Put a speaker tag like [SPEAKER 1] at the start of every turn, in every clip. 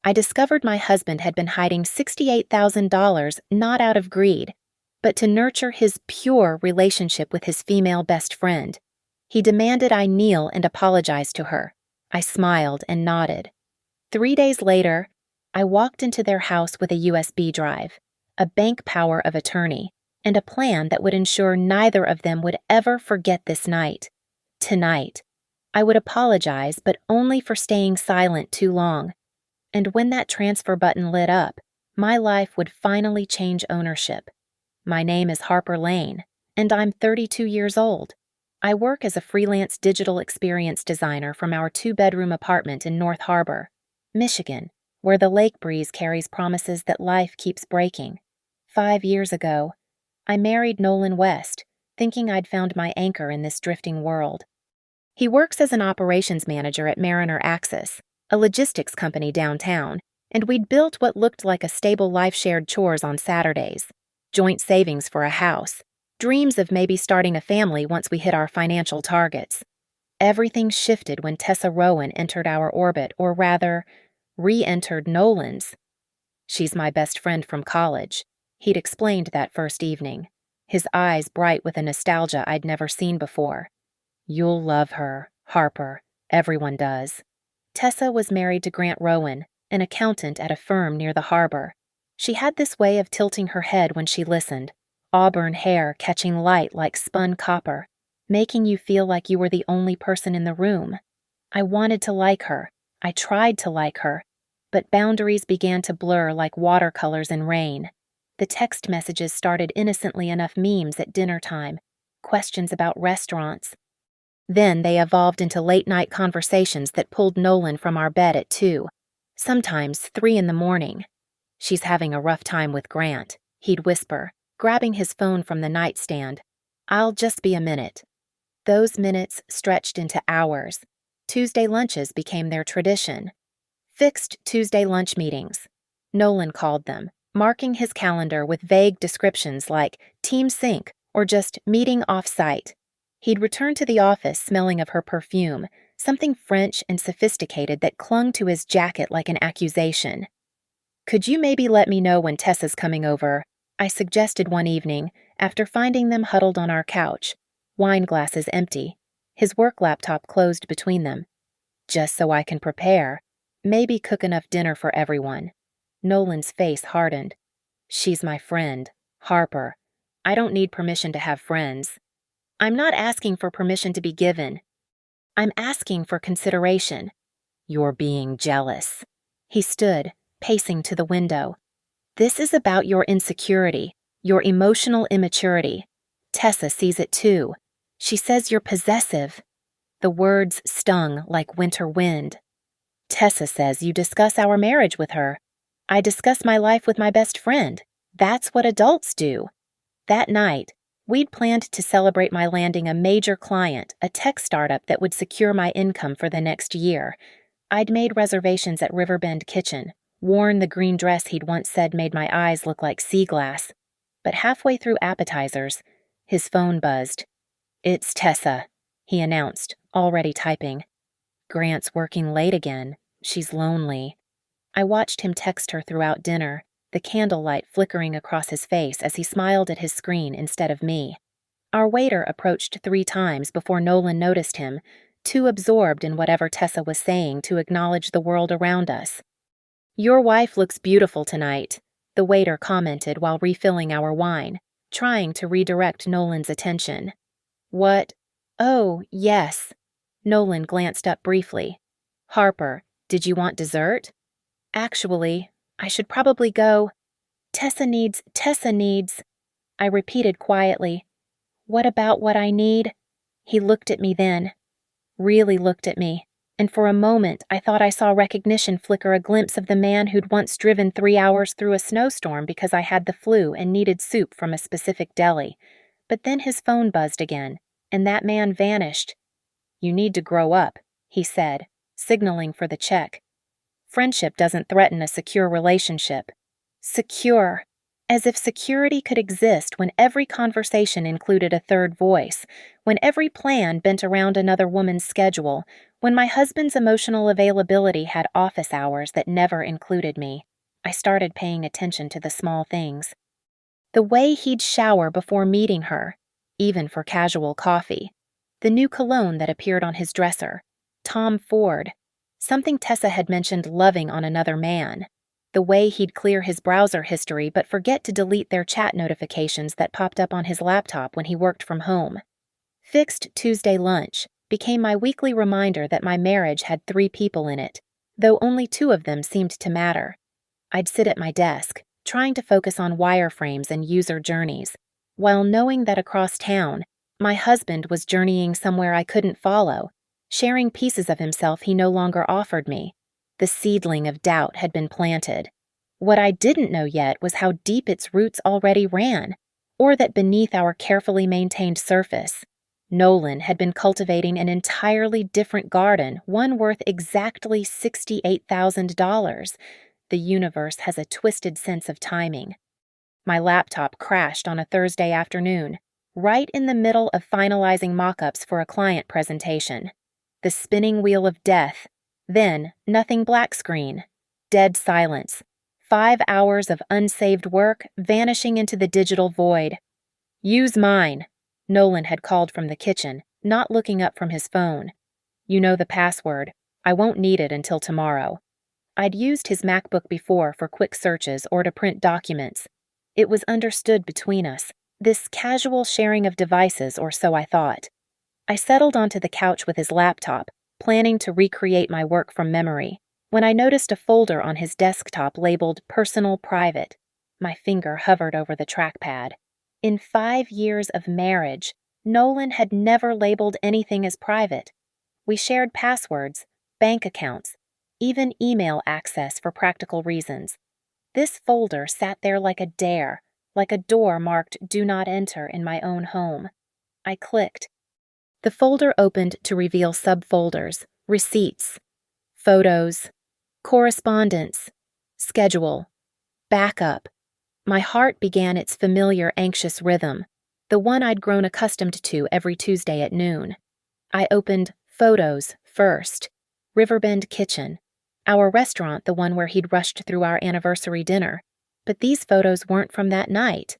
[SPEAKER 1] I discovered my husband had been hiding $68,000 not out of greed, but to nurture his pure relationship with his female best friend. He demanded I kneel and apologize to her. I smiled and nodded. 3 days later, I walked into their house with a USB drive, a bank power of attorney, and a plan that would ensure neither of them would ever forget this night. Tonight, I would apologize, but only for staying silent too long. And when that transfer button lit up, my life would finally change ownership. My name is Harper Lane, and I'm 32 years old. I work as a freelance digital experience designer from our 2-bedroom apartment in North Harbor, Michigan, where the lake breeze carries promises that life keeps breaking. 5 years ago, I married Nolan West, thinking I'd found my anchor in this drifting world. He works as an operations manager at Mariner Axis, a logistics company downtown, and we'd built what looked like a stable life shared chores on Saturdays, joint savings for a house, dreams of maybe starting a family once we hit our financial targets. Everything shifted when Tessa Rowan entered our orbit, or rather, re-entered Nolan's. She's my best friend from college. He'd explained that first evening, his eyes bright with a nostalgia I'd never seen before. You'll love her, Harper. Everyone does. Tessa was married to Grant Rowan, an accountant at a firm near the harbor. She had this way of tilting her head when she listened, auburn hair catching light like spun copper, making you feel like you were the only person in the room. I wanted to like her. I tried to like her. But boundaries began to blur like watercolors in rain. The text messages started innocently enough memes at dinner time, questions about restaurants. Then they evolved into late-night conversations that pulled Nolan from our bed at 2, sometimes 3 in the morning. She's having a rough time with Grant, he'd whisper, grabbing his phone from the nightstand. I'll just be a minute. Those minutes stretched into hours. Tuesday lunches became their tradition. Fixed Tuesday lunch meetings. Nolan called them, marking his calendar with vague descriptions like Team Sync or just meeting off-site. He'd return to the office smelling of her perfume, something French and sophisticated that clung to his jacket like an accusation. Could you maybe let me know when Tessa's coming over? I suggested one evening, after finding them huddled on our couch, wine glasses empty, his work laptop closed between them. Just so I can prepare, maybe cook enough dinner for everyone. Nolan's face hardened. She's my friend, Harper. I don't need permission to have friends. I'm not asking for permission to be given. I'm asking for consideration. You're being jealous. He stood, pacing to the window. This is about your insecurity, your emotional immaturity. Tessa sees it too. She says you're possessive. The words stung like winter wind. Tessa says you discuss our marriage with her. I discuss my life with my best friend. That's what adults do. That night, we'd planned to celebrate my landing a major client, a tech startup that would secure my income for the next year. I'd made reservations at Riverbend Kitchen, worn the green dress he'd once said made my eyes look like sea glass. But halfway through appetizers, his phone buzzed. It's Tessa, he announced, already typing. Grant's working late again. She's lonely. I watched him text her throughout dinner, the candlelight flickering across his face as he smiled at his screen instead of me. Our waiter approached 3 times before Nolan noticed him, too absorbed in whatever Tessa was saying to acknowledge the world around us. Your wife looks beautiful tonight, the waiter commented while refilling our wine, trying to redirect Nolan's attention. What? Oh, yes. Nolan glanced up briefly. Harper, did you want dessert? Actually, I should probably go. Tessa needs. I repeated quietly. What about what I need? He looked at me then. Really looked at me, and for a moment I thought I saw recognition flicker a glimpse of the man who'd once driven 3 hours through a snowstorm because I had the flu and needed soup from a specific deli. But then his phone buzzed again, and that man vanished. You need to grow up, he said, signaling for the check. Friendship doesn't threaten a secure relationship. Secure. As if security could exist when every conversation included a third voice, when every plan bent around another woman's schedule, when my husband's emotional availability had office hours that never included me. I started paying attention to the small things. The way he'd shower before meeting her, even for casual coffee. The new cologne that appeared on his dresser. Tom Ford. Something Tessa had mentioned loving on another man. The way he'd clear his browser history but forget to delete their chat notifications that popped up on his laptop when he worked from home. Fixed Tuesday lunch became my weekly reminder that my marriage had 3 people in it, though only 2 of them seemed to matter. I'd sit at my desk, trying to focus on wireframes and user journeys, while knowing that across town, my husband was journeying somewhere I couldn't follow, sharing pieces of himself he no longer offered me. The seedling of doubt had been planted. What I didn't know yet was how deep its roots already ran, or that beneath our carefully maintained surface, Nolan had been cultivating an entirely different garden, one worth exactly $68,000. The universe has a twisted sense of timing. My laptop crashed on a Thursday afternoon, right in the middle of finalizing mock-ups for a client presentation. The spinning wheel of death. Then, nothing black screen. Dead silence. 5 hours of unsaved work vanishing into the digital void. "Use mine," Nolan had called from the kitchen, not looking up from his phone. "You know the password. I won't need it until tomorrow." I'd used his MacBook before for quick searches or to print documents. It was understood between us, this casual sharing of devices, or so I thought. I settled onto the couch with his laptop, planning to recreate my work from memory, when I noticed a folder on his desktop labeled Personal Private. My finger hovered over the trackpad. In 5 years of marriage, Nolan had never labeled anything as private. We shared passwords, bank accounts, even email access for practical reasons. This folder sat there like a dare, like a door marked "Do Not Enter" in my own home. I clicked. The folder opened to reveal subfolders, receipts, photos, correspondence, schedule, backup. My heart began its familiar anxious rhythm, the one I'd grown accustomed to every Tuesday at noon. I opened photos first. Riverbend Kitchen. Our restaurant, the one where he'd rushed through our anniversary dinner. But these photos weren't from that night.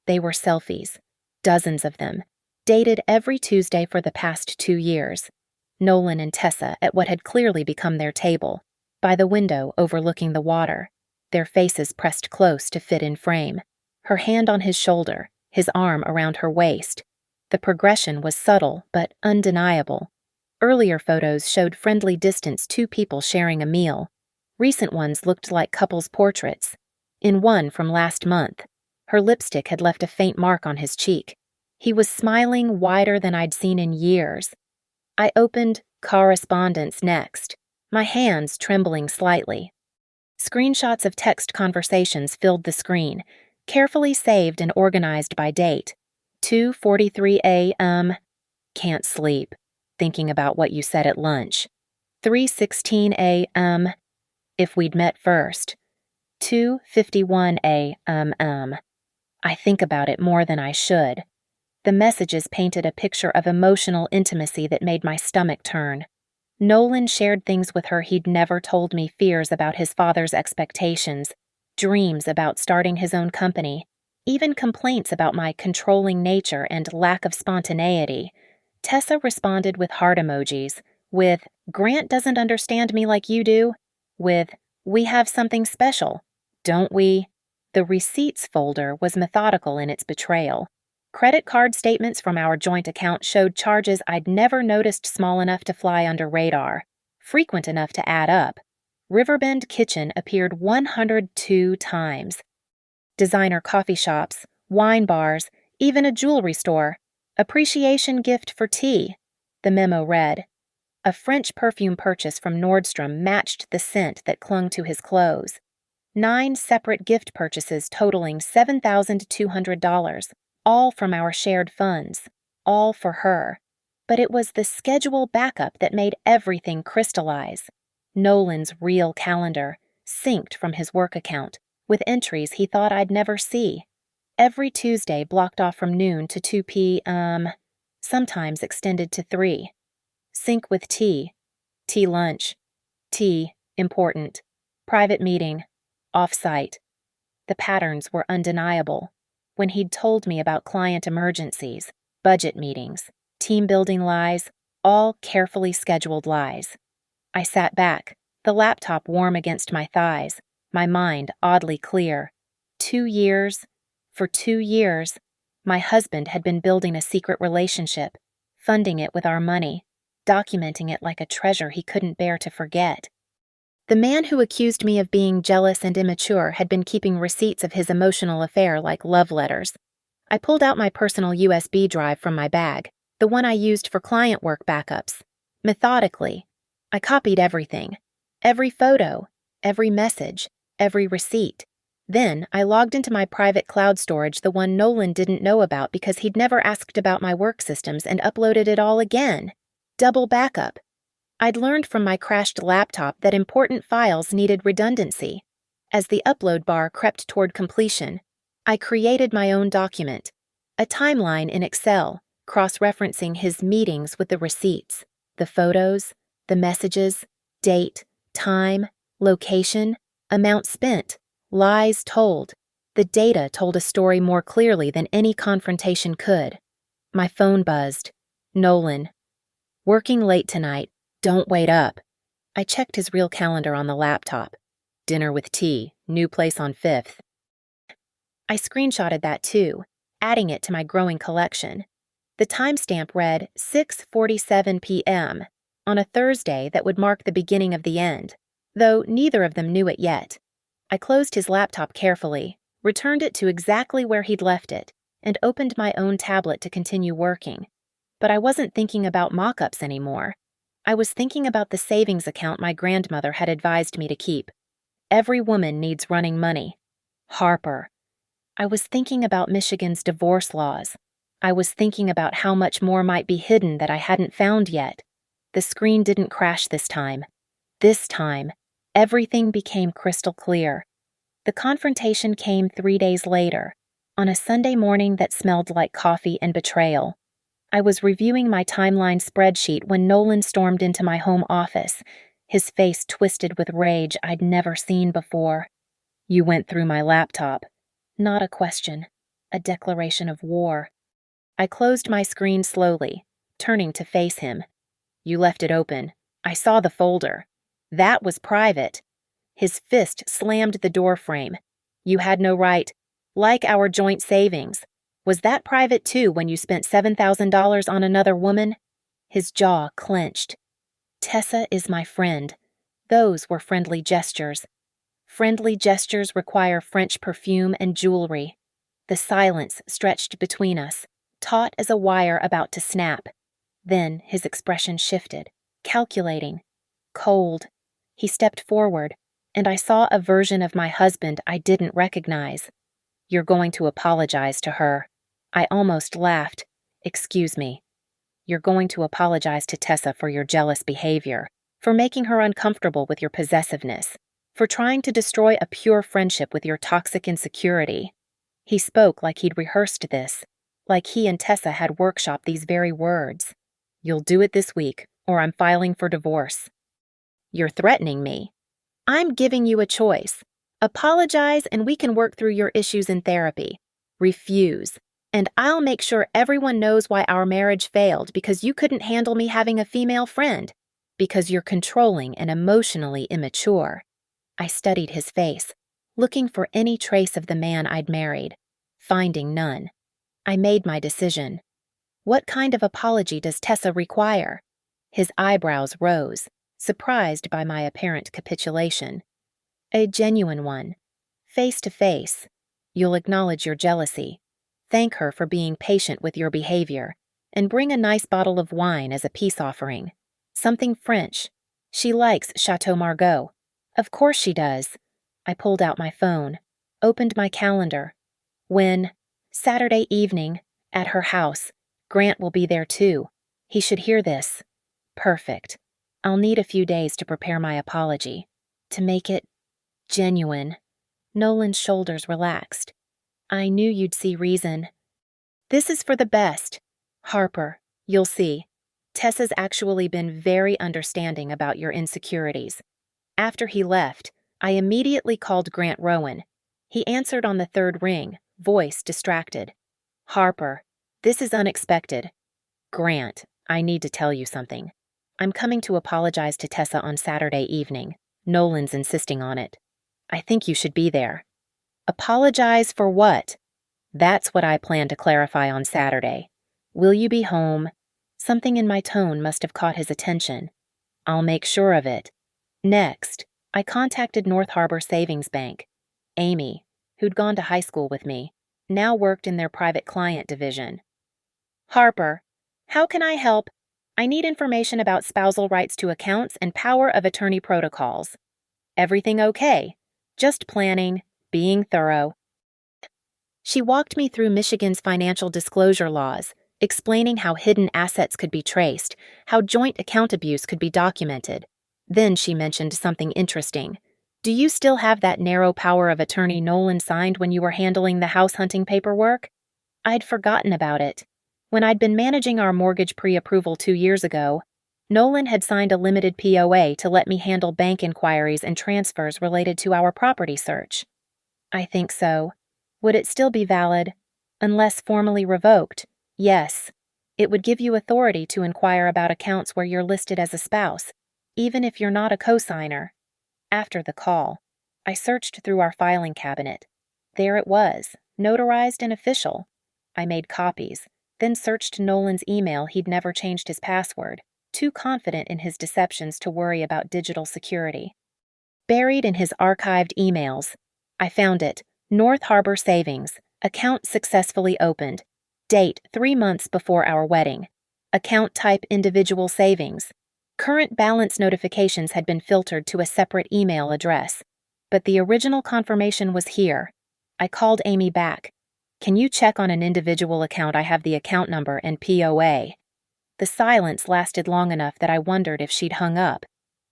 [SPEAKER 1] They were selfies, dozens of them, dated every Tuesday for the past 2 years. Nolan and Tessa at what had clearly become their table, by the window overlooking the water, their faces pressed close to fit in frame, her hand on his shoulder, his arm around her waist. The progression was subtle but undeniable. Earlier photos showed friendly distance 2 people sharing a meal. Recent ones looked like couples' portraits. In one from last month, her lipstick had left a faint mark on his cheek. He was smiling wider than I'd seen in years. I opened correspondence next, my hands trembling slightly. Screenshots of text conversations filled the screen, carefully saved and organized by date. 2:43 a.m. Can't sleep. Thinking about what you said at lunch. 3:16 a.m. If we'd met first. 2:51 a.m. I think about it more than I should. The messages painted a picture of emotional intimacy that made my stomach turn. Nolan shared things with her he'd never told me, fears about his father's expectations, dreams about starting his own company, even complaints about my controlling nature and lack of spontaneity. Tessa responded with heart emojis, with "Grant doesn't understand me like you do," with "We have something special, don't we?" The receipts folder was methodical in its betrayal. Credit card statements from our joint account showed charges I'd never noticed small enough to fly under radar, frequent enough to add up. Riverbend Kitchen appeared 102 times. Designer coffee shops, wine bars, even a jewelry store. Appreciation gift for tea. The memo read. A French perfume purchase from Nordstrom matched the scent that clung to his clothes. 9 separate gift purchases totaling $7,200, all from our shared funds, all for her. But it was the schedule backup that made everything crystallize. Nolan's real calendar, synced from his work account, with entries he thought I'd never see. Every Tuesday blocked off from noon to 2 p.m., sometimes extended to 3. Sync with tea. Tea lunch. Tea, important. Private meeting. Off-site. The patterns were undeniable. When he'd told me about client emergencies, budget meetings, team-building lies, all carefully scheduled lies. I sat back, the laptop warm against my thighs, my mind oddly clear. 2 years. For 2 years, my husband had been building a secret relationship, funding it with our money, documenting it like a treasure he couldn't bear to forget. The man who accused me of being jealous and immature had been keeping receipts of his emotional affair like love letters. I pulled out my personal USB drive from my bag, the one I used for client work backups. Methodically, I copied everything. Every photo, every message, every receipt. Then I logged into my private cloud storage, the one Nolan didn't know about because he'd never asked about my work systems, and uploaded it all again. Double backup. I'd learned from my crashed laptop that important files needed redundancy. As the upload bar crept toward completion, I created my own document, a timeline in Excel, cross-referencing his meetings with the receipts, the photos, the messages, date, time, location, amount spent, lies told. The data told a story more clearly than any confrontation could. My phone buzzed. Nolan. Working late tonight. Don't wait up. I checked his real calendar on the laptop. Dinner with tea, new place on 5th. I screenshotted that too, adding it to my growing collection. The timestamp read 6:47 p.m. on a Thursday that would mark the beginning of the end, though neither of them knew it yet. I closed his laptop carefully, returned it to exactly where he'd left it, and opened my own tablet to continue working. But I wasn't thinking about mock-ups anymore. I was thinking about the savings account my grandmother had advised me to keep. Every woman needs running money. Harper. I was thinking about Michigan's divorce laws. I was thinking about how much more might be hidden that I hadn't found yet. The screen didn't crash this time. This time, everything became crystal clear. The confrontation came 3 days later, on a Sunday morning that smelled like coffee and betrayal. I was reviewing my timeline spreadsheet when Nolan stormed into my home office, his face twisted with rage I'd never seen before. You went through my laptop. Not a question, a declaration of war. I closed my screen slowly, turning to face him. You left it open. I saw the folder. That was private. His fist slammed the door frame. You had no right. Like our joint savings. Was that private too when you spent $7,000 on another woman? His jaw clenched. Tessa is my friend. Those were friendly gestures. Friendly gestures require French perfume and jewelry. The silence stretched between us, taut as a wire about to snap. Then his expression shifted, calculating, cold. He stepped forward, and I saw a version of my husband I didn't recognize. You're going to apologize to her. I almost laughed. Excuse me. You're going to apologize to Tessa for your jealous behavior, for making her uncomfortable with your possessiveness, for trying to destroy a pure friendship with your toxic insecurity. He spoke like he'd rehearsed this, like he and Tessa had workshopped these very words. You'll do it this week, or I'm filing for divorce. You're threatening me. I'm giving you a choice. Apologize and we can work through your issues in therapy. Refuse. And I'll make sure everyone knows why our marriage failed because you couldn't handle me having a female friend. Because you're controlling and emotionally immature. I studied his face, looking for any trace of the man I'd married, finding none. I made my decision. What kind of apology does Tessa require? His eyebrows rose, surprised by my apparent capitulation. A genuine one. Face to face. You'll acknowledge your jealousy. Thank her for being patient with your behavior, and bring a nice bottle of wine as a peace offering. Something French. She likes Chateau Margaux. Of course she does. I pulled out my phone, opened my calendar. When? Saturday evening, at her house. Grant will be there too. He should hear this. Perfect. I'll need a few days to prepare my apology, to make it genuine. Nolan's shoulders relaxed. I knew you'd see reason. This is for the best. Harper, you'll see. Tessa's actually been very understanding about your insecurities. After he left, I immediately called Grant Rowan. He answered on the third ring, voice distracted. Harper, this is unexpected. Grant, I need to tell you something. I'm coming to apologize to Tessa on Saturday evening. Nolan's insisting on it. I think you should be there. Apologize for what? That's what I plan to clarify on Saturday. Will you be home? Something in my tone must have caught his attention. I'll make sure of it. Next, I contacted North Harbor Savings Bank. Amy, who'd gone to high school with me, now worked in their private client division. Harper, how can I help? I need information about spousal rights to accounts and power of attorney protocols. Everything okay? Just planning, being thorough. She walked me through Michigan's financial disclosure laws, explaining how hidden assets could be traced, how joint account abuse could be documented. Then she mentioned something interesting. Do you still have that narrow power of attorney Nolan signed when you were handling the house hunting paperwork? I'd forgotten about it. When I'd been managing our mortgage pre-approval 2 years ago, Nolan had signed a limited POA to let me handle bank inquiries and transfers related to our property search. I think so. Would it still be valid? Unless formally revoked, yes. It would give you authority to inquire about accounts where you're listed as a spouse, even if you're not a co-signer. After the call, I searched through our filing cabinet. There it was, notarized and official. I made copies, then searched Nolan's email. He'd never changed his password, too confident in his deceptions to worry about digital security. Buried in his archived emails, I found it. North Harbor Savings, account successfully opened. Date 3 months before our wedding. Account type individual savings. Current balance notifications had been filtered to a separate email address, but the original confirmation was here. I called Amy back. Can you check on an individual account? I have the account number and POA. The silence lasted long enough that I wondered if she'd hung up.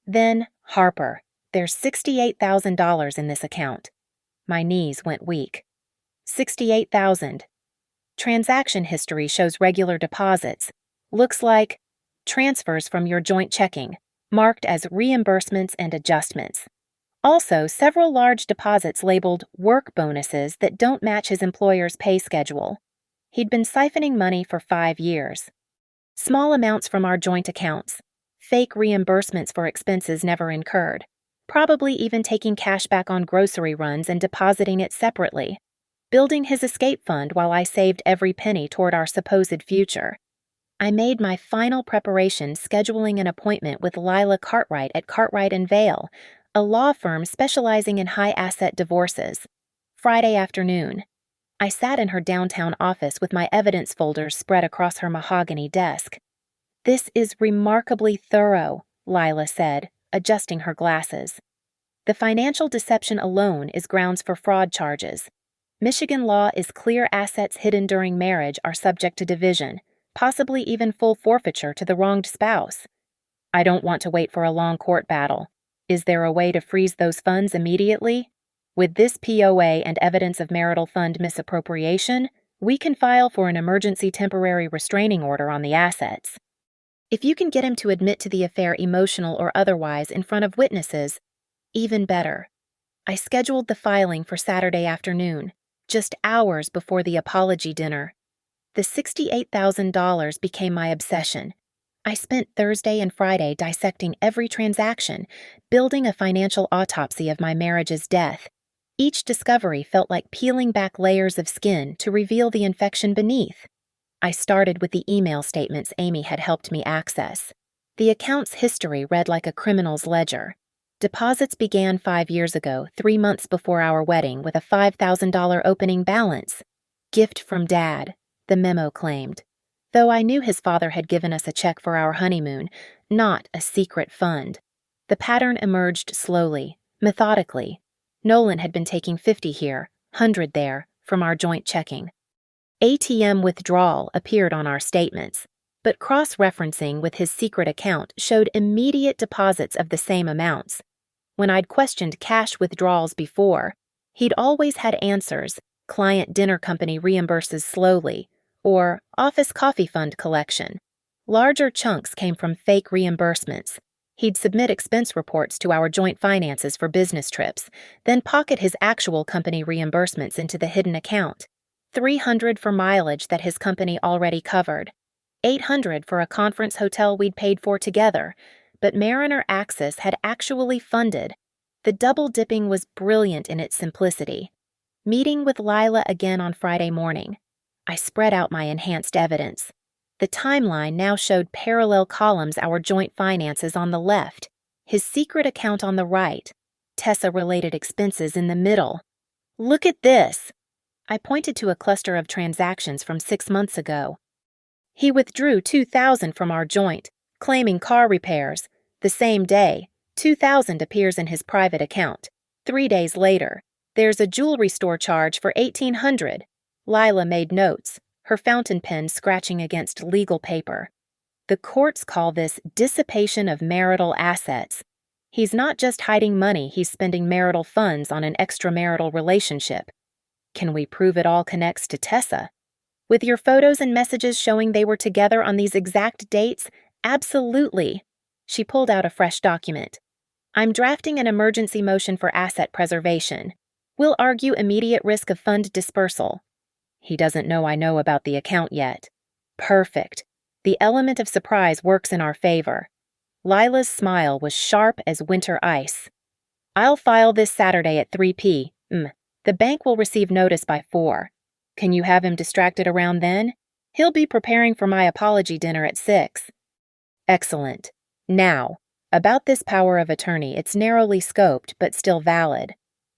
[SPEAKER 1] Then, Harper, there's $68,000 in this account. My knees went weak. $68,000. Transaction history shows regular deposits. Looks like transfers from your joint checking, marked as reimbursements and adjustments. Also, several large deposits labeled work bonuses that don't match his employer's pay schedule. He'd been siphoning money for 5 years. Small amounts from our joint accounts. Fake reimbursements for expenses never incurred. Probably even taking cash back on grocery runs and depositing it separately. Building his escape fund while I saved every penny toward our supposed future. I made my final preparation scheduling an appointment with Lila Cartwright at Cartwright & Vale, a law firm specializing in high-asset divorces. Friday afternoon. I sat in her downtown office with my evidence folders spread across her mahogany desk. This is remarkably thorough, Lila said, adjusting her glasses. The financial deception alone is grounds for fraud charges. Michigan law is clear assets hidden during marriage are subject to division, possibly even full forfeiture to the wronged spouse. I don't want to wait for a long court battle. Is there a way to freeze those funds immediately? With this POA and evidence of marital fund misappropriation, we can file for an emergency temporary restraining order on the assets. If you can get him to admit to the affair, emotional or otherwise, in front of witnesses, even better. I scheduled the filing for Saturday afternoon, just hours before the apology dinner. The $68,000 became my obsession. I spent Thursday and Friday dissecting every transaction, building a financial autopsy of my marriage's death. Each discovery felt like peeling back layers of skin to reveal the infection beneath. I started with the email statements Amy had helped me access. The account's history read like a criminal's ledger. Deposits began 5 years ago, 3 months before our wedding, with a $5,000 opening balance. Gift from Dad, the memo claimed. Though I knew his father had given us a check for our honeymoon, not a secret fund. The pattern emerged slowly, methodically. Nolan had been taking 50 here, 100 there, from our joint checking. ATM withdrawal appeared on our statements, but cross-referencing with his secret account showed immediate deposits of the same amounts. When I'd questioned cash withdrawals before, He'd always had answers: client dinner company reimburses slowly, or office coffee fund collection. Larger chunks came from fake reimbursements. He'd submit expense reports to our joint finances for business trips, then pocket his actual company reimbursements into the hidden account. $300 for mileage that his company already covered. $800 for a conference hotel we'd paid for together, but Mariner Axis had actually funded. The double dipping was brilliant in its simplicity. Meeting with Lila again on Friday morning. I spread out my enhanced evidence. The timeline now showed parallel columns: our joint finances on the left, his secret account on the right, Tessa-related expenses in the middle. Look at this! I pointed to a cluster of transactions from 6 months ago. He withdrew $2,000 from our joint, claiming car repairs. The same day, $2,000 appears in his private account. 3 days later, there's a jewelry store charge for $1,800. Lila made notes, her fountain pen scratching against legal paper. The courts call this dissipation of marital assets. He's not just hiding money, he's spending marital funds on an extramarital relationship. Can we prove it all connects to Tessa? With your photos and messages showing they were together on these exact dates? Absolutely. She pulled out a fresh document. I'm drafting an emergency motion for asset preservation. We'll argue immediate risk of fund dispersal. He doesn't know I know about the account yet. Perfect. The element of surprise works in our favor. Lila's smile was sharp as winter ice. I'll file this Saturday at 3 p.m. The bank will receive notice by 4. Can you have him distracted around then? He'll be preparing for my apology dinner at 6. Excellent. Now, about this power of attorney, it's narrowly scoped but still valid.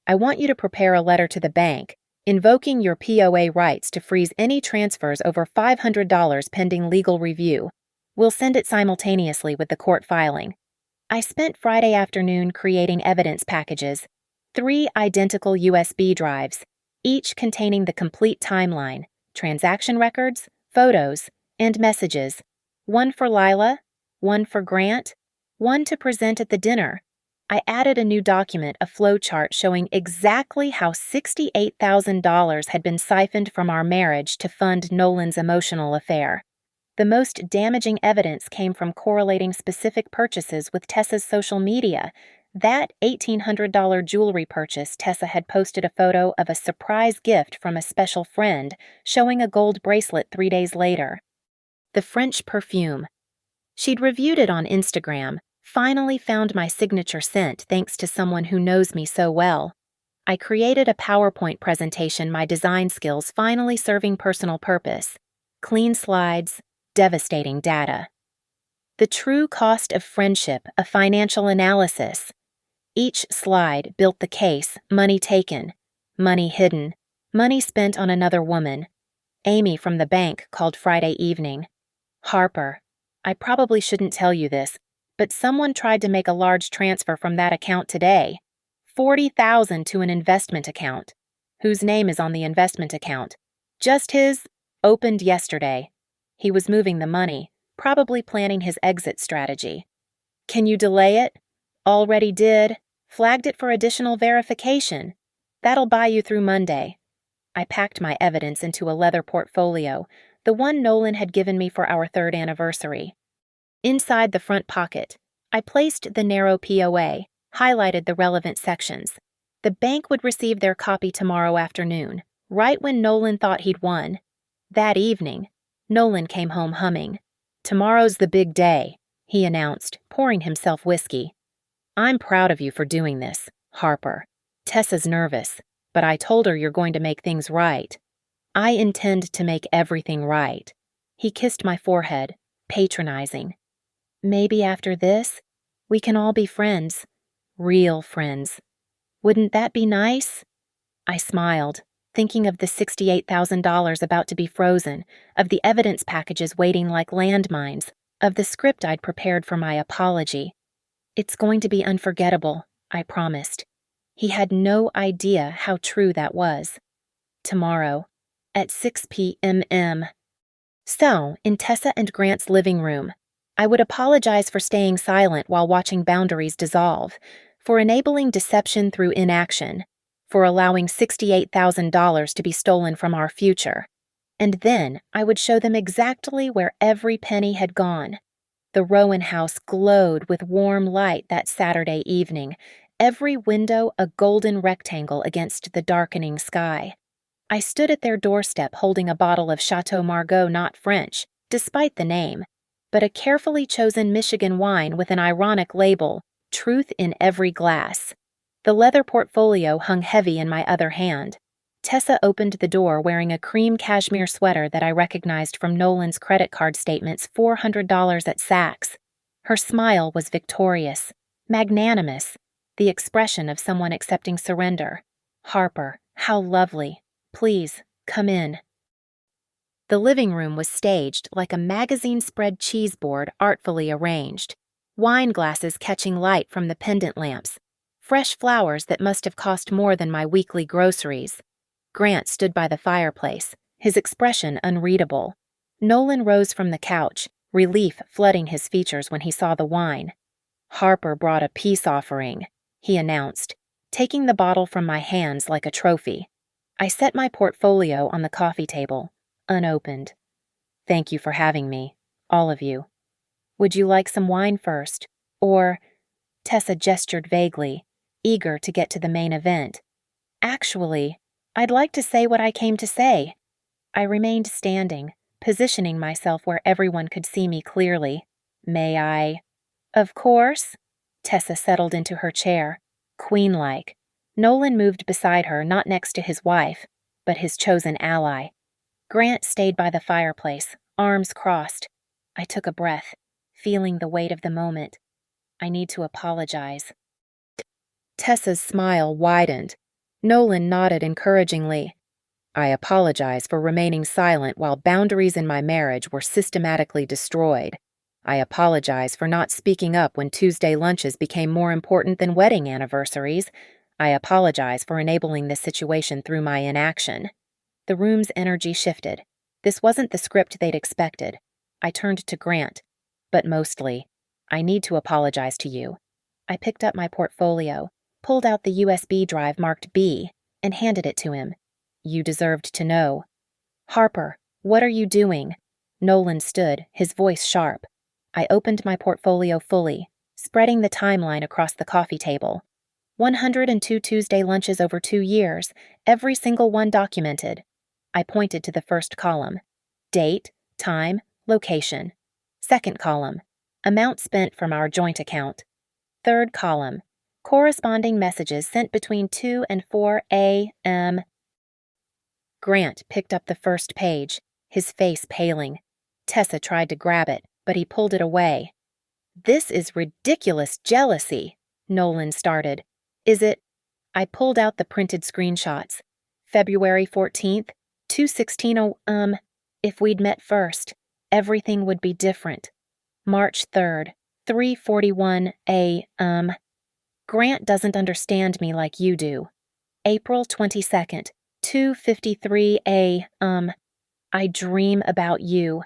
[SPEAKER 1] I want you to prepare a letter to the bank, invoking your POA rights to freeze any transfers over $500 pending legal review. We'll send it simultaneously with the court filing. I spent Friday afternoon creating evidence packages, 3 identical USB drives, each containing the complete timeline, transaction records, photos, and messages. 1 for Lila, 1 for Grant, 1 to present at the dinner. I added a new document, a flowchart showing exactly how $68,000 had been siphoned from our marriage to fund Nolan's emotional affair. The most damaging evidence came from correlating specific purchases with Tessa's social media. That $1,800 jewelry purchase, Tessa had posted a photo of a surprise gift from a special friend, showing a gold bracelet 3 days later. The French perfume. She'd reviewed it on Instagram, finally found my signature scent thanks to someone who knows me so well. I created a PowerPoint presentation, my design skills finally serving personal purpose. Clean slides, devastating data. The true cost of friendship, a financial analysis. Each slide built the case: money taken, money hidden, money spent on another woman. Amy from the bank called Friday evening. Harper, I probably shouldn't tell you this, but someone tried to make a large transfer from that account today. $40,000 to an investment account. Whose name is on the investment account? Just his. Opened yesterday. He was moving the money, probably planning his exit strategy. Can you delay it? Already did. Flagged it for additional verification. That'll buy you through Monday. I packed my evidence into a leather portfolio, the one Nolan had given me for our 3rd anniversary. Inside the front pocket, I placed the narrow POA, highlighted the relevant sections. The bank would receive their copy tomorrow afternoon, right when Nolan thought he'd won. That evening, Nolan came home humming. Tomorrow's the big day, he announced, pouring himself whiskey. I'm proud of you for doing this, Harper. Tessa's nervous, but I told her you're going to make things right. I intend to make everything right. He kissed my forehead, patronizing. Maybe after this, we can all be friends. Real friends. Wouldn't that be nice? I smiled, thinking of the $68,000 about to be frozen, of the evidence packages waiting like landmines, of the script I'd prepared for my apology. It's going to be unforgettable, I promised. He had no idea how true that was. Tomorrow, at 6 p.m. So, in Tessa and Grant's living room, I would apologize for staying silent while watching boundaries dissolve, for enabling deception through inaction, for allowing $68,000 to be stolen from our future. And then I would show them exactly where every penny had gone. The Rowan house glowed with warm light that Saturday evening, every window a golden rectangle against the darkening sky. I stood at their doorstep holding a bottle of Chateau Margaux, not French, despite the name, but a carefully chosen Michigan wine with an ironic label, Truth in Every Glass. The leather portfolio hung heavy in my other hand. Tessa opened the door wearing a cream cashmere sweater that I recognized from Nolan's credit card statement's $400 at Saks. Her smile was victorious, magnanimous, the expression of someone accepting surrender. "Harper, how lovely. Please, come in." The living room was staged like a magazine-spread cheese board artfully arranged, wine glasses catching light from the pendant lamps, fresh flowers that must have cost more than my weekly groceries. Grant stood by the fireplace, his expression unreadable. Nolan rose from the couch, relief flooding his features when he saw the wine. "Harper brought a peace offering," he announced, taking the bottle from my hands like a trophy. I set my portfolio on the coffee table, unopened. "Thank you for having me, all of you. Would you like some wine first? Or—" Tessa gestured vaguely, eager to get to the main event. "Actually, I'd like to say what I came to say." I remained standing, positioning myself where everyone could see me clearly. "May I—" "Of course." Tessa settled into her chair, queen-like. Nolan moved beside her, not next to his wife, but his chosen ally. Grant stayed by the fireplace, arms crossed. I took a breath, feeling the weight of the moment. I need to apologize. Tessa's smile widened. Nolan nodded encouragingly. "I apologize for remaining silent while boundaries in my marriage were systematically destroyed. I apologize for not speaking up when Tuesday lunches became more important than wedding anniversaries. I apologize for enabling this situation through my inaction." The room's energy shifted. This wasn't the script they'd expected. I turned to Grant. "But mostly, I need to apologize to you." I picked up my portfolio, pulled out the USB drive marked B, and handed it to him. "You deserved to know." "Harper, what are you doing?" Nolan stood, his voice sharp. I opened my portfolio fully, spreading the timeline across the coffee table. 102 Tuesday lunches over 2 years, every single one documented. I pointed to the first column. Date, time, location. Second column. Amount spent from our joint account. Third column. Corresponding messages sent between 2 and 4 a.m. Grant picked up the first page, his face paling. Tessa tried to grab it, but he pulled it away. "This is ridiculous jealousy," Nolan started. "Is it—" I pulled out the printed screenshots. February 14th, 2:16. If we'd met first, everything would be different. March 3rd, 3:41 a.m. Grant doesn't understand me like you do. April 22nd, 2:53 a.m. I dream about you.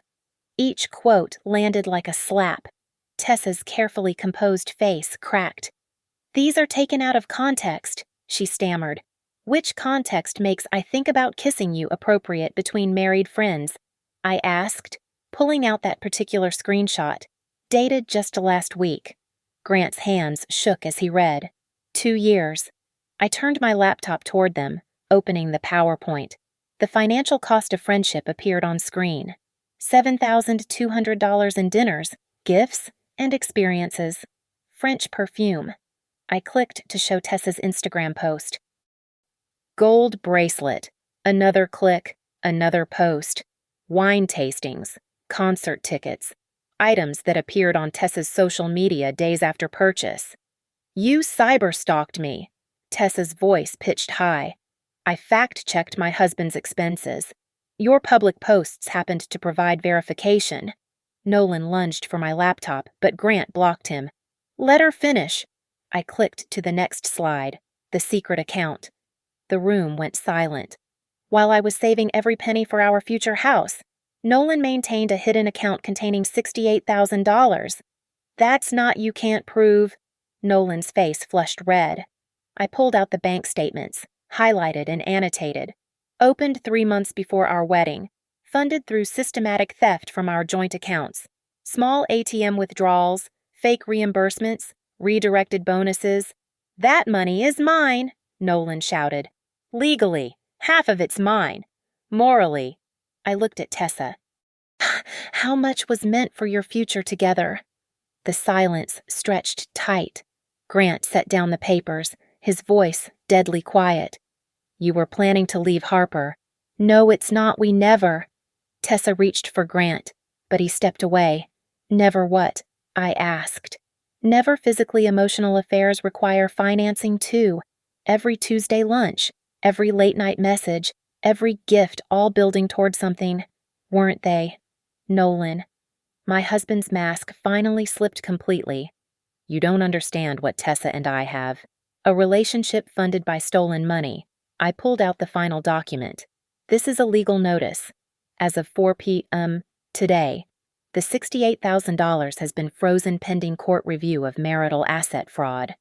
[SPEAKER 1] Each quote landed like a slap. Tessa's carefully composed face cracked. "These are taken out of context," she stammered. "Which context makes 'I think about kissing you' appropriate between married friends?" I asked, pulling out that particular screenshot, dated just last week. Grant's hands shook as he read. 2 years. I turned my laptop toward them, opening the PowerPoint. The financial cost of friendship appeared on screen. $7,200 in dinners, gifts, and experiences. French perfume. I clicked to show Tessa's Instagram post. Gold bracelet. Another click, another post. Wine tastings, concert tickets, items that appeared on Tessa's social media days after purchase. "You cyberstalked me." Tessa's voice pitched high. "I fact-checked my husband's expenses. Your public posts happened to provide verification." Nolan lunged for my laptop, but Grant blocked him. "Let her finish." I clicked to the next slide, the secret account. The room went silent. While I was saving every penny for our future house, Nolan maintained a hidden account containing $68,000. "That's not you can't prove." Nolan's face flushed red. I pulled out the bank statements, highlighted and annotated. Opened 3 months before our wedding. Funded through systematic theft from our joint accounts. Small ATM withdrawals, fake reimbursements, redirected bonuses. That money is mine, Nolan shouted. Legally, half of it's mine. Morally, I looked at Tessa. How much was meant for your future together? The silence stretched tight. Grant set down the papers, his voice deadly quiet. You were planning to leave Harper. No, it's not, we never. Tessa reached for Grant, but he stepped away. Never what? I asked. Never physically emotional affairs require financing too. Every Tuesday lunch, every late-night message, every gift all building toward something. Weren't they? Nolan. My husband's mask finally slipped completely. You don't understand what Tessa and I have. A relationship funded by stolen money. I pulled out the final document. This is a legal notice. As of 4 p.m. today, the $68,000 has been frozen pending court review of marital asset fraud.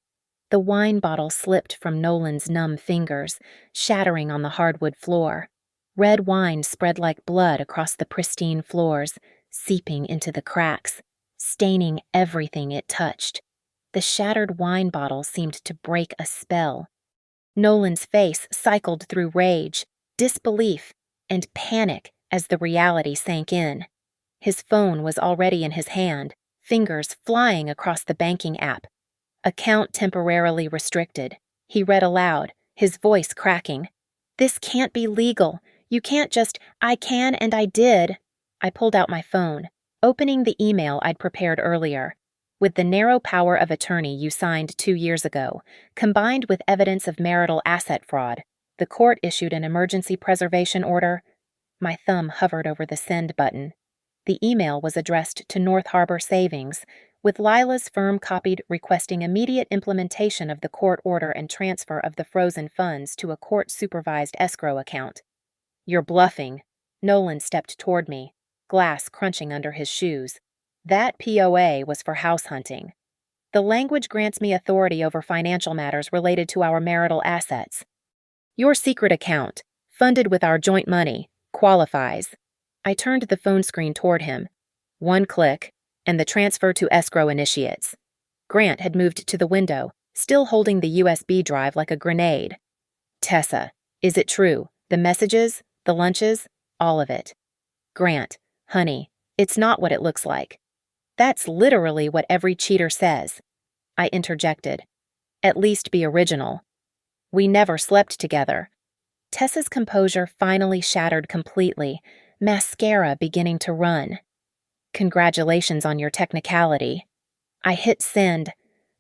[SPEAKER 1] The wine bottle slipped from Nolan's numb fingers, shattering on the hardwood floor. Red wine spread like blood across the pristine floors, seeping into the cracks, staining everything it touched. The shattered wine bottle seemed to break a spell. Nolan's face cycled through rage, disbelief, and panic as the reality sank in. His phone was already in his hand, fingers flying across the banking app. Account temporarily restricted. He read aloud, his voice cracking. This can't be legal. You can't just, I can and I did. I pulled out my phone, opening the email I'd prepared earlier. With the narrow power of attorney you signed 2 years ago, combined with evidence of marital asset fraud, the court issued an emergency preservation order. My thumb hovered over the send button. The email was addressed to North Harbor Savings, with Lila's firm copied requesting immediate implementation of the court order and transfer of the frozen funds to a court-supervised escrow account. You're bluffing. Nolan stepped toward me, glass crunching under his shoes. That POA was for house hunting. The language grants me authority over financial matters related to our marital assets. Your secret account, funded with our joint money, qualifies. I turned the phone screen toward him. 1 click, and the transfer to escrow initiates. Grant had moved to the window, still holding the USB drive like a grenade. Tessa, is it true? The messages, the lunches, all of it. Grant, honey, it's not what it looks like. That's literally what every cheater says. I interjected. At least be original. We never slept together. Tessa's composure finally shattered completely, mascara beginning to run. Congratulations on your technicality. I hit send.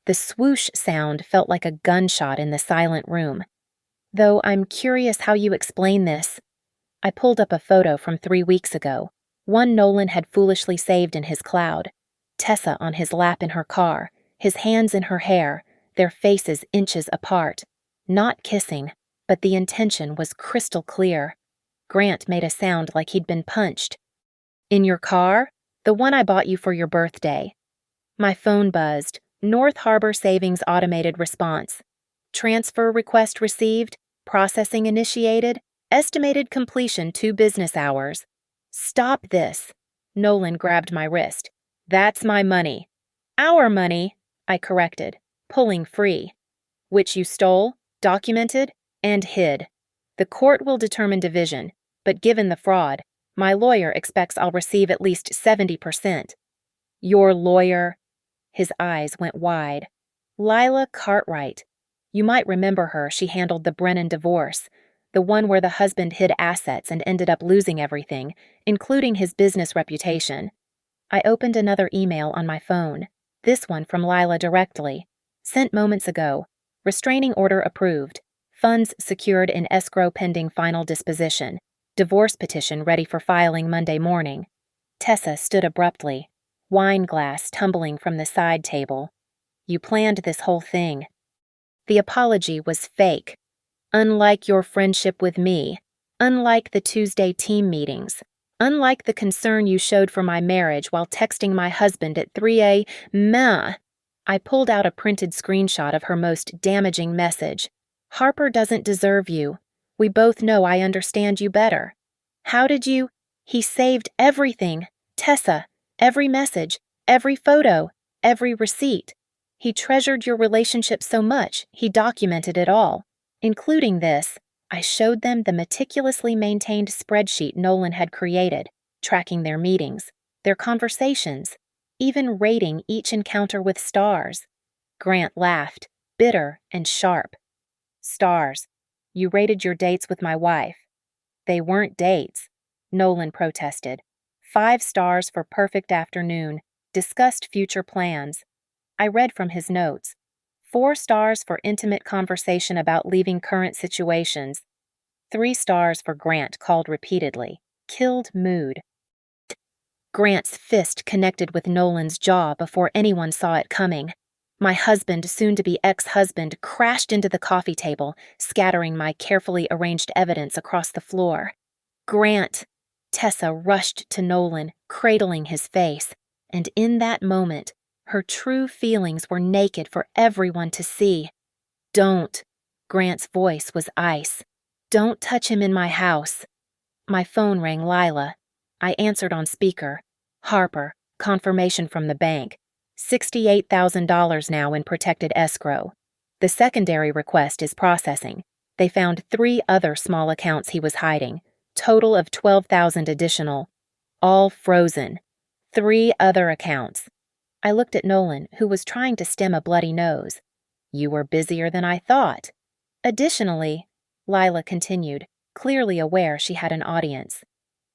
[SPEAKER 1] The swoosh sound felt like a gunshot in the silent room. Though I'm curious how you explain this. I pulled up a photo from 3 weeks ago, one Nolan had foolishly saved in his cloud. Tessa on his lap in her car, his hands in her hair, their faces inches apart. Not kissing, but the intention was crystal clear. Grant made a sound like he'd been punched. In your car? The one I bought you for your birthday. My phone buzzed. North Harbor Savings automated response. Transfer request received. Processing initiated. Estimated completion 2 business hours. Stop this. Nolan grabbed my wrist. That's my money. Our money, I corrected, pulling free. Which you stole, documented, and hid. The court will determine division, but given the fraud, my lawyer expects I'll receive at least 70%. Your lawyer? His eyes went wide. Lila Cartwright. You might remember her, she handled the Brennan divorce, the one where the husband hid assets and ended up losing everything, including his business reputation. I opened another email on my phone, this one from Lila directly. Sent moments ago. Restraining order approved. Funds secured in escrow pending final disposition. Divorce petition ready for filing Monday morning. Tessa stood abruptly, wine glass tumbling from the side table. You planned this whole thing. The apology was fake. Unlike your friendship with me, unlike the Tuesday team meetings, unlike the concern you showed for my marriage while texting my husband at 3 a.m. I pulled out a printed screenshot of her most damaging message. Harper doesn't deserve you. We both know I understand you better. How did you? He saved everything. Tessa, every message, every photo, every receipt. He treasured your relationship so much, he documented it all, including this. I showed them the meticulously maintained spreadsheet Nolan had created, tracking their meetings, their conversations, even rating each encounter with stars. Grant laughed, bitter and sharp. Stars. You rated your dates with my wife. They weren't dates, Nolan protested. 5 stars for perfect afternoon, discussed future plans. I read from his notes. 4 stars for intimate conversation about leaving current situations. 3 stars for Grant called repeatedly. Killed mood. Grant's fist connected with Nolan's jaw before anyone saw it coming. My husband, soon-to-be ex-husband, crashed into the coffee table, scattering my carefully arranged evidence across the floor. Grant! Tessa rushed to Nolan, cradling his face, and in that moment, her true feelings were naked for everyone to see. Don't! Grant's voice was ice. Don't touch him in my house. My phone rang Lila. I answered on speaker. Harper, confirmation from the bank. $68,000 now in protected escrow. The secondary request is processing. They found 3 other small accounts he was hiding. Total of $12,000 additional. All frozen. 3 other accounts. I looked at Nolan, who was trying to stem a bloody nose. You were busier than I thought. Additionally, Lila continued, clearly aware she had an audience.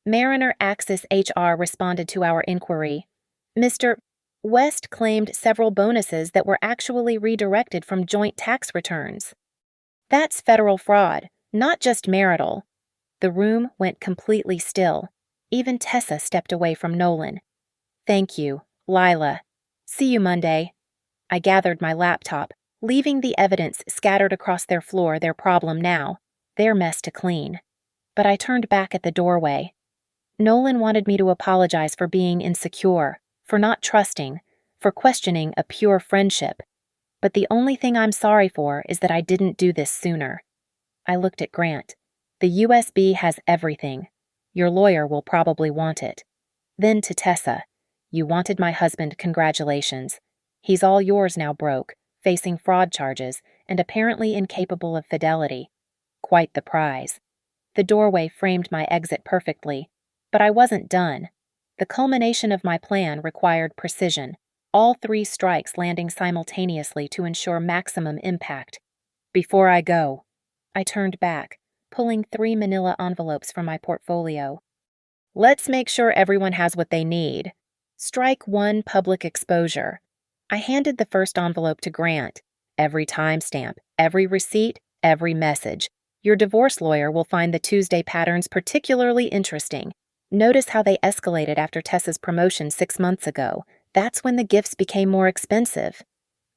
[SPEAKER 1] Mariner Axis HR responded to our inquiry. Mr. West claimed several bonuses that were actually redirected from joint tax returns. That's federal fraud, not just marital. The room went completely still. Even Tessa stepped away from Nolan. Thank you, Lila. See you Monday. I gathered my laptop, leaving the evidence scattered across their floor their problem now, their mess to clean. But I turned back at the doorway. Nolan wanted me to apologize for being insecure, for not trusting, for questioning a pure friendship. But the only thing I'm sorry for is that I didn't do this sooner. I looked at Grant. The USB has everything. Your lawyer will probably want it. Then to Tessa. You wanted my husband, congratulations. He's all yours now, broke, facing fraud charges, and apparently incapable of fidelity. Quite the prize. The doorway framed my exit perfectly. But I wasn't done. The culmination of my plan required precision, all 3 strikes landing simultaneously to ensure maximum impact. Before I go, I turned back, pulling 3 manila envelopes from my portfolio. Let's make sure everyone has what they need. Strike 1, public exposure. I handed the first envelope to Grant. Every timestamp, every receipt, every message. Your divorce lawyer will find the Tuesday patterns particularly interesting. Notice how they escalated after Tessa's promotion 6 months ago. That's when the gifts became more expensive.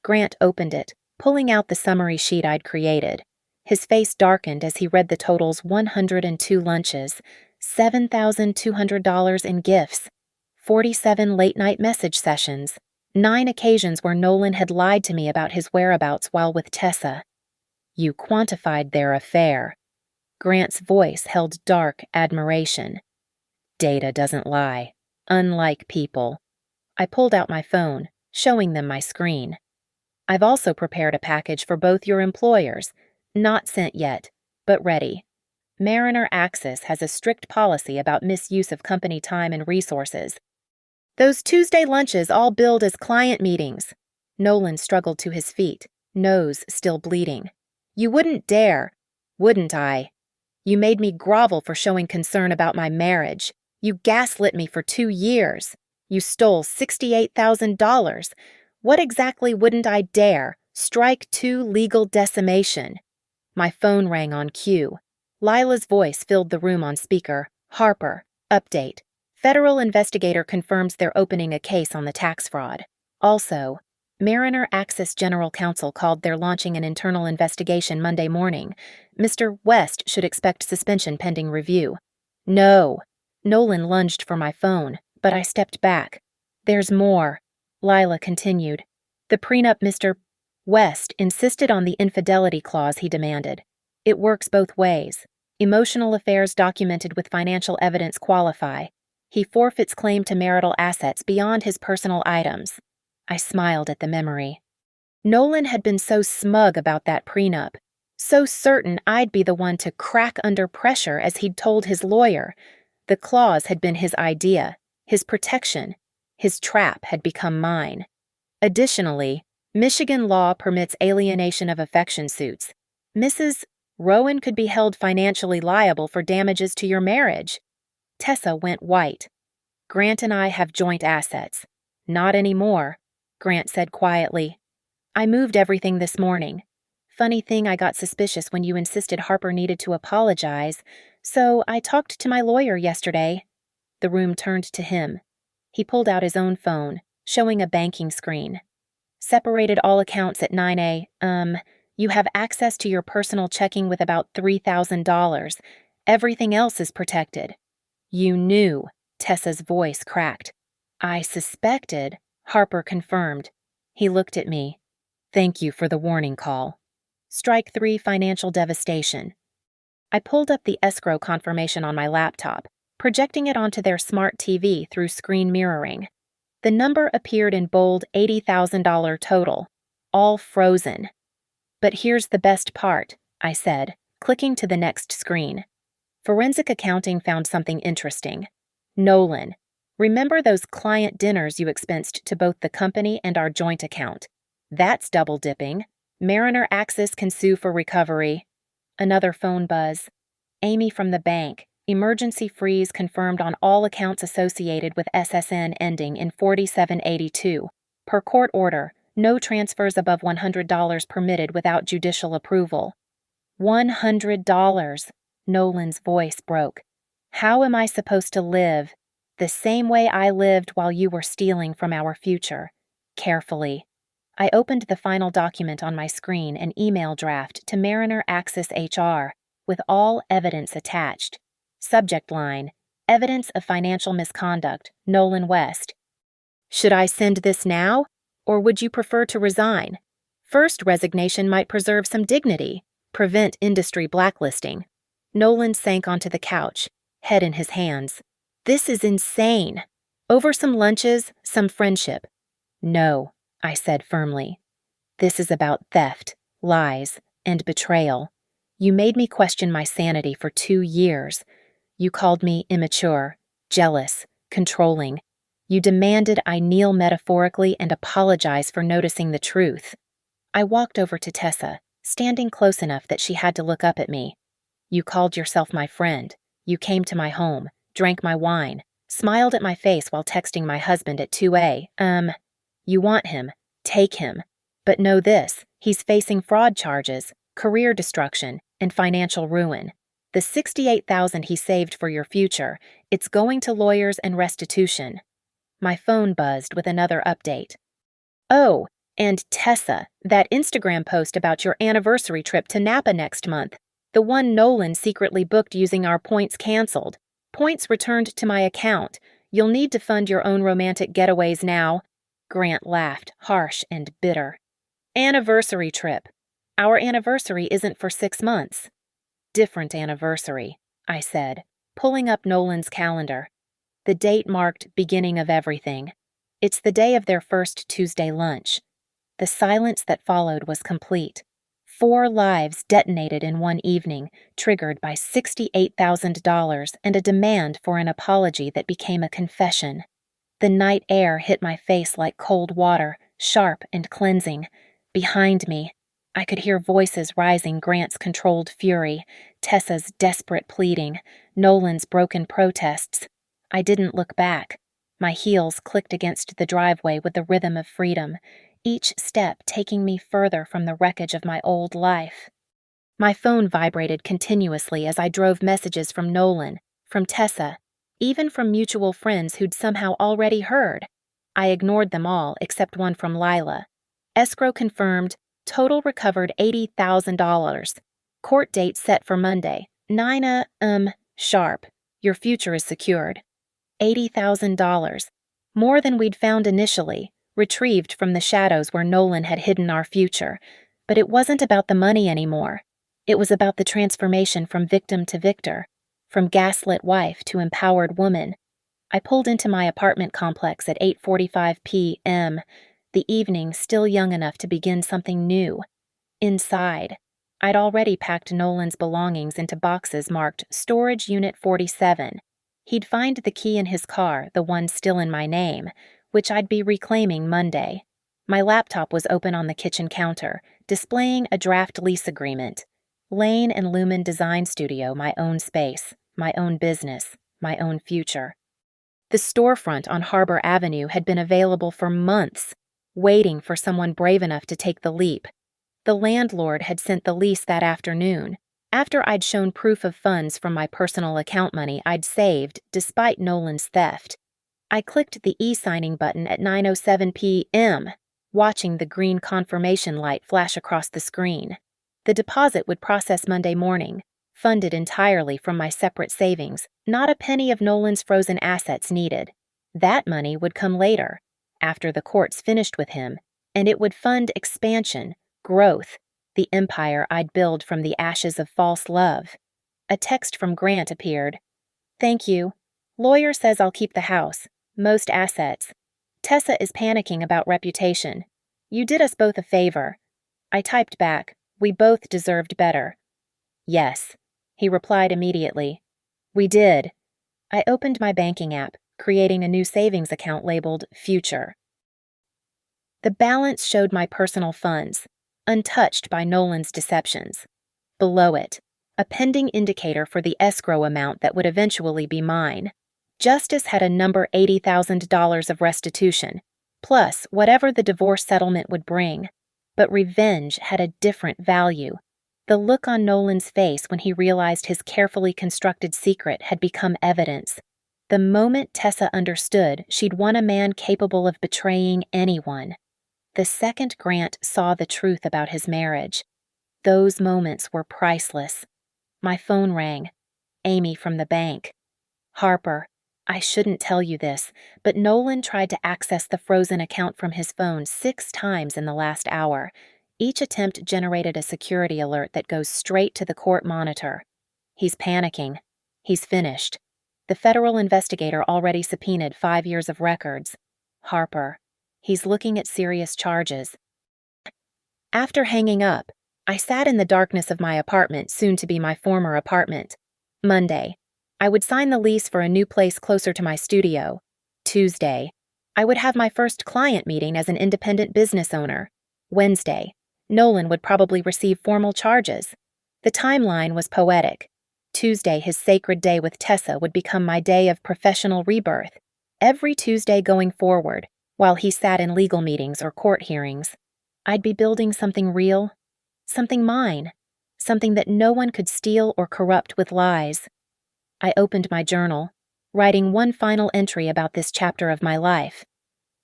[SPEAKER 1] Grant opened it, pulling out the summary sheet I'd created. His face darkened as he read the totals: 102 lunches, $7,200 in gifts, 47 late-night message sessions, 9 occasions where Nolan had lied to me about his whereabouts while with Tessa. You quantified their affair. Grant's voice held dark admiration. Data doesn't lie, unlike people. I pulled out my phone, showing them my screen. I've also prepared a package for both your employers, not sent yet, but ready. Mariner Axis has a strict policy about misuse of company time and resources. Those Tuesday lunches all billed as client meetings. Nolan struggled to his feet, nose still bleeding. You wouldn't dare. Wouldn't I? You made me grovel for showing concern about my marriage. You gaslit me for 2 years. You stole $68,000. What exactly wouldn't I dare? Strike 2, legal decimation. My phone rang on cue. Lila's voice filled the room on speaker. Harper, update. Federal investigator confirms they're opening a case on the tax fraud. Also, Mariner Axis General Counsel called they're launching an internal investigation Monday morning. Mr. West should expect suspension pending review. No. Nolan lunged for my phone, but I stepped back. There's more. Lila continued. The prenup Mr. West insisted on the infidelity clause he demanded. It works both ways. Emotional affairs documented with financial evidence qualify. He forfeits claim to marital assets beyond his personal items. I smiled at the memory. Nolan had been so smug about that prenup, so certain I'd be the one to crack under pressure as he'd told his lawyer. The clause had been his idea, his protection. His trap had become mine. Additionally, Michigan law permits alienation of affection suits. Mrs. Rowan could be held financially liable for damages to your marriage. Tessa went white. Grant and I have joint assets. Not anymore, Grant said quietly. I moved everything this morning. Funny thing, I got suspicious when you insisted Harper needed to apologize, so I talked to my lawyer yesterday. The room turned to him. He pulled out his own phone, showing a banking screen. Separated all accounts at 9A. You have access to your personal checking with about $3,000. Everything else is protected. You knew, Tessa's voice cracked. I suspected, Harper confirmed. He looked at me. Thank you for the warning call. Strike 3, financial devastation. I pulled up the escrow confirmation on my laptop, projecting it onto their smart TV through screen mirroring. The number appeared in bold $80,000 total, all frozen. But here's the best part, I said, clicking to the next screen. Forensic accounting found something interesting. Nolan, remember those client dinners you expensed to both the company and our joint account? That's double dipping. Mariner Axis can sue for recovery. Another phone buzz. Amy from the bank. Emergency freeze confirmed on all accounts associated with SSN ending in 4782. Per court order, no transfers above $100 permitted without judicial approval. $100. Nolan's voice broke. How am I supposed to live? The same way I lived while you were stealing from our future. Carefully. I opened the final document on my screen, an email draft to Mariner Axis HR, with all evidence attached. Subject line, evidence of financial misconduct, Nolan West. Should I send this now, or would you prefer to resign? First resignation might preserve some dignity, prevent industry blacklisting. Nolan sank onto the couch, head in his hands. This is insane. Over some lunches, some friendship. No, I said firmly. This is about theft, lies, and betrayal. You made me question my sanity for 2 years. You called me immature, jealous, controlling. You demanded I kneel metaphorically and apologize for noticing the truth. I walked over to Tessa, standing close enough that she had to look up at me. You called yourself my friend. You came to my home, drank my wine, smiled at my face while texting my husband at 2 a.m. You want him, take him. But know this, he's facing fraud charges, career destruction, and financial ruin. The $68,000 he saved for your future, it's going to lawyers and restitution. My phone buzzed with another update. Oh, and Tessa, that Instagram post about your anniversary trip to Napa next month. The one Nolan secretly booked using our points canceled. Points returned to my account. You'll need to fund your own romantic getaways now. Grant laughed, harsh and bitter. Anniversary trip. Our anniversary isn't for 6 months. Different anniversary, I said, pulling up Nolan's calendar. The date marked beginning of everything. It's the day of their first Tuesday lunch. The silence that followed was complete. 4 lives detonated in one evening, triggered by $68,000 and a demand for an apology that became a confession. The night air hit my face like cold water, sharp and cleansing. Behind me, I could hear voices rising, Grant's controlled fury, Tessa's desperate pleading, Nolan's broken protests. I didn't look back. My heels clicked against the driveway with the rhythm of freedom, each step taking me further from the wreckage of my old life. My phone vibrated continuously as I drove messages from Nolan, from Tessa, even from mutual friends who'd somehow already heard. I ignored them all except one from Lila. Escrow confirmed, total recovered $80,000. Court date set for Monday, 9 a.m. sharp. Your future is secured. $80,000. More than we'd found initially. retrieved from the shadows where Nolan had hidden our future. But it wasn't about the money anymore. It was about the transformation from victim to victor, from gaslit wife to empowered woman. I pulled into my apartment complex at 8:45 p.m., the evening still young enough to begin something new. Inside, I'd already packed Nolan's belongings into boxes marked Storage Unit 47. He'd find the key in his car, the one still in my name, which I'd be reclaiming Monday. My laptop was open on the kitchen counter, displaying a draft lease agreement. Lane and Lumen Design Studio, my own space, my own business, my own future. The storefront on Harbor Avenue had been available for months, waiting for someone brave enough to take the leap. The landlord had sent the lease that afternoon, after I'd shown proof of funds from my personal account money I'd saved despite Nolan's theft. I clicked the e-signing button at 9:07 p.m., watching the green confirmation light flash across the screen. The deposit would process Monday morning, funded entirely from my separate savings, not a penny of Nolan's frozen assets needed. That money would come later, after the courts finished with him, and it would fund expansion, growth, the empire I'd build from the ashes of false love. A text from Grant appeared. "Thank you. Lawyer says I'll keep the house, most assets. Tessa is panicking about reputation. You did us both a favor." I typed back, "We both deserved better." "Yes," he replied immediately. "We did." I opened my banking app, creating a new savings account labeled Future. The balance showed my personal funds, untouched by Nolan's deceptions. Below it, a pending indicator for the escrow amount that would eventually be mine. Justice had a number $80,000 of restitution, plus whatever the divorce settlement would bring. But revenge had a different value. The look on Nolan's face when he realized his carefully constructed secret had become evidence. The moment Tessa understood she'd won a man capable of betraying anyone. The second Grant saw the truth about his marriage. Those moments were priceless. My phone rang. Amy from the bank. "Harper, I shouldn't tell you this, but Nolan tried to access the frozen account from his phone 6 times in the last hour. Each attempt generated a security alert that goes straight to the court monitor. He's panicking. He's finished. The federal investigator already subpoenaed 5 years of records. Harper, he's looking at serious charges." After hanging up, I sat in the darkness of my apartment, soon to be my former apartment. Monday, I would sign the lease for a new place closer to my studio. Tuesday, I would have my first client meeting as an independent business owner. Wednesday, Nolan would probably receive formal charges. The timeline was poetic. Tuesday, his sacred day with Tessa, would become my day of professional rebirth. Every Tuesday going forward, while he sat in legal meetings or court hearings, I'd be building something real, something mine, something that no one could steal or corrupt with lies. I opened my journal, writing one final entry about this chapter of my life.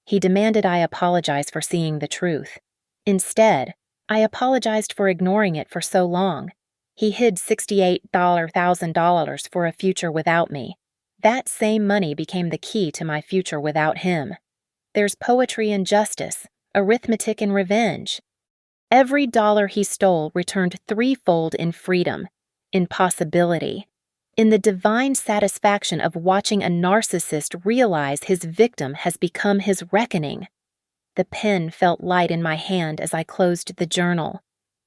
[SPEAKER 1] He demanded I apologize for seeing the truth. Instead, I apologized for ignoring it for so long. He hid $68,000 for a future without me. That same money became the key to my future without him. There's poetry in justice, arithmetic in revenge. Every dollar he stole returned threefold in freedom, in possibility, in the divine satisfaction of watching a narcissist realize his victim has become his reckoning. The pen felt light in my hand as I closed the journal.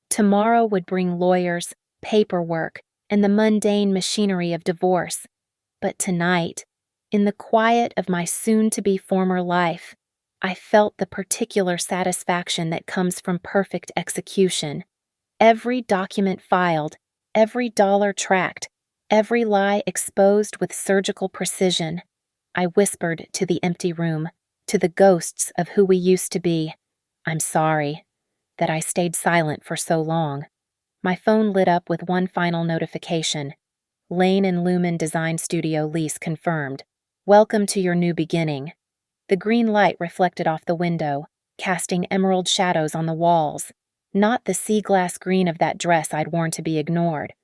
[SPEAKER 1] Tomorrow would bring lawyers, paperwork, and the mundane machinery of divorce. But tonight, in the quiet of my soon-to-be former life, I felt the particular satisfaction that comes from perfect execution. Every document filed, every dollar tracked, every lie exposed with surgical precision. I whispered to the empty room, to the ghosts of who we used to be, "I'm sorry that I stayed silent for so long." My phone lit up with one final notification. Lane and Lumen Design Studio lease confirmed. Welcome to your new beginning. The green light reflected off the window, casting emerald shadows on the walls. Not the sea glass green of that dress I'd worn to be ignored,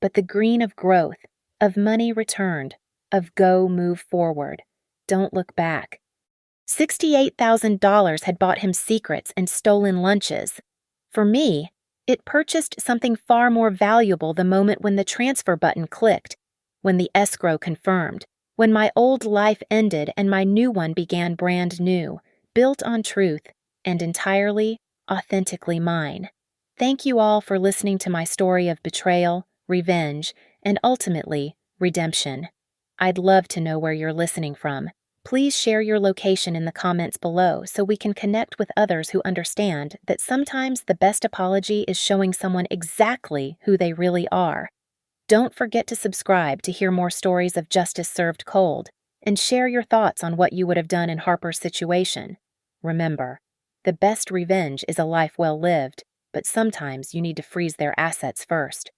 [SPEAKER 1] but the green of growth, of money returned, of go move forward. Don't look back. $68,000 had bought him secrets and stolen lunches. For me, it purchased something far more valuable the moment when the transfer button clicked, when the escrow confirmed, when my old life ended and my new one began brand new, built on truth, and entirely, authentically mine. Thank you all for listening to my story of betrayal, revenge, and ultimately, redemption. I'd love to know where you're listening from. Please share your location in the comments below so we can connect with others who understand that sometimes the best apology is showing someone exactly who they really are. Don't forget to subscribe to hear more stories of justice served cold, and share your thoughts on what you would have done in Harper's situation. Remember, the best revenge is a life well lived, but sometimes you need to freeze their assets first.